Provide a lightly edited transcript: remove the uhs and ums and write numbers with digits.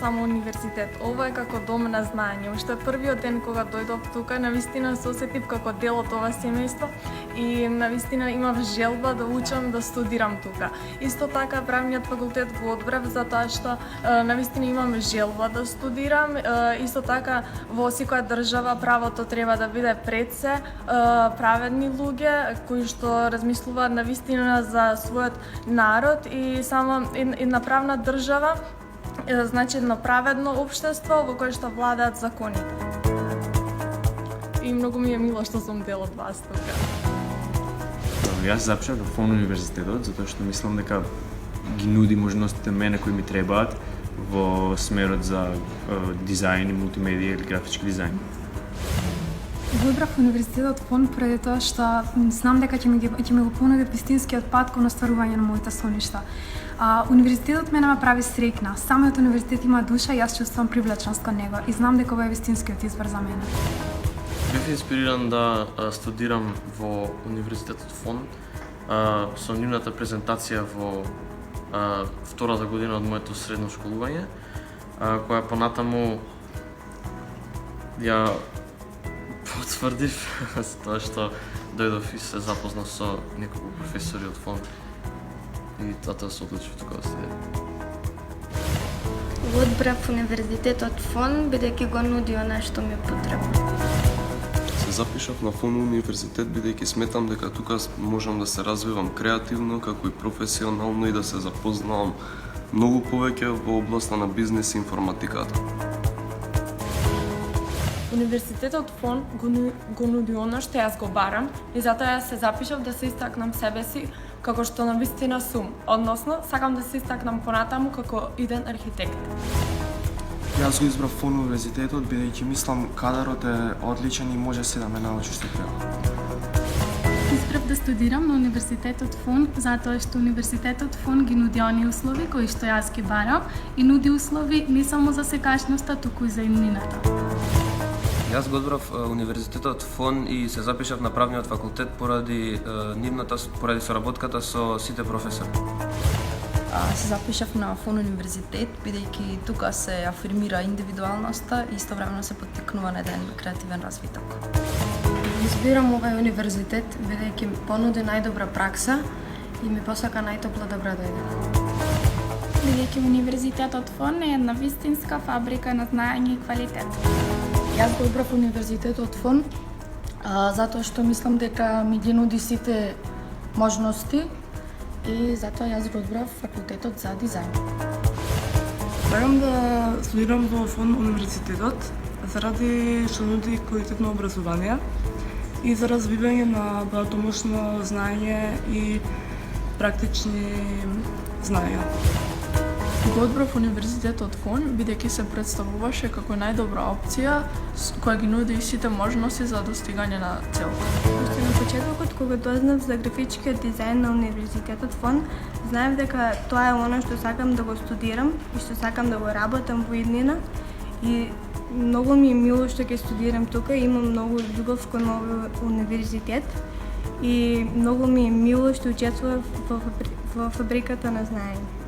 само универзитет, ова е како дом на знаење. Уште првиот ден кога дојдов тука, навистина се осетив како дел од ова семејство и навистина имав желба да учам, да студирам тука. Исто така правниот факултет го одбрав затоа што навистина имам желба да студирам. Исто така во секоја држава правото треба да биде пред се, праведни луѓе кои што размислуваат навистина за својот народ и само една правна држава, значи едно праведно општество во кое што владаат законите. И многу ми е мило што сум дел од вас тука. Јас запишав во ФОН универзитетот затоа што мислам дека ги нуди можностите мене кои ми требаат во смерот за дизајн и мултимедија или графички дизајн. Го одбрав универзитетот ФОН преди тоа што знам дека ќе ми го понуди вистинскиот пат кон остварување на моите соништа. Универзитетот мене ме прави среќна. Самиот универзитет има душа и јас чувствувам привлеченост кон него и знам дека ова е вистинскиот избор за мене. Бев инспириран да студирам во универзитетот ФОН со нивната презентација во втората година од моето средно школување, која понатаму ја потврдив за тоа што дојдов и се запознав со неколку професори од ФОН и затоа се одлучив тука да студирам. Одбрав универзитетот ФОН бидејќи го нуди она што ми е потребно. Се запишав на ФОН универзитет бидејќи сметам дека тука можам да се развивам креативно, како и професионално и да се запознавам многу повеќе во областа на бизнес и информатиката. Универзитетот ФОН го нуди она што јас го барам и затоа јас се запишав да се истакнам себе си како што навистина сум, односно сакам да се истакнам понатаму како иден архитект. Јас го избрав ФОН универзитетот бидејќи мислам кадарот е одличен и може се да ме научи што треба. Избрав да студирам на универзитетот ФОН затоа што универзитетот ФОН ги нуди оние услови кои што јас ги барам и нуди услови не само за секашноста, туку и за иднината. Јас го одбрав универзитетот ФОН и се запишав на правниот факултет поради соработката со сите професори. Се запишав на ФОН универзитет бидејќи тука се афирмира индивидуалноста и истовремено се поттикнува на еден креативен развиток. Избирам овој универзитет бидејќи ми понуди најдобра пракса и ми посака најтопла добра дојде. Бидејќи универзитетот ФОН е една вистинска фабрика на знаење и квалитет. Јас го одбрав универзитетот ФОН затоа што мислам дека ми ги нуди сите можности и затоа јас го одбрав факултетот за дизајн. Сакам да студирам во ФОН универзитетот заради што нуди квалитетно образование и за развивање на домашно знаење и практични знаења. Го одбрав универзитетот ФОН бидејќи се представуваше како најдобра опција која ги нуди сите можности за достигање на целта. Уште на почетокот кога дознав за графичкиот дизајн на универзитетот ФОН, знаев дека тоа е она што сакам да го студирам и што сакам да го работам во иднина и многу ми е мило што ќе студирам тука, имам многу љубов кон овој универзитет и многу ми е мило што учествував во фабриката на знаење.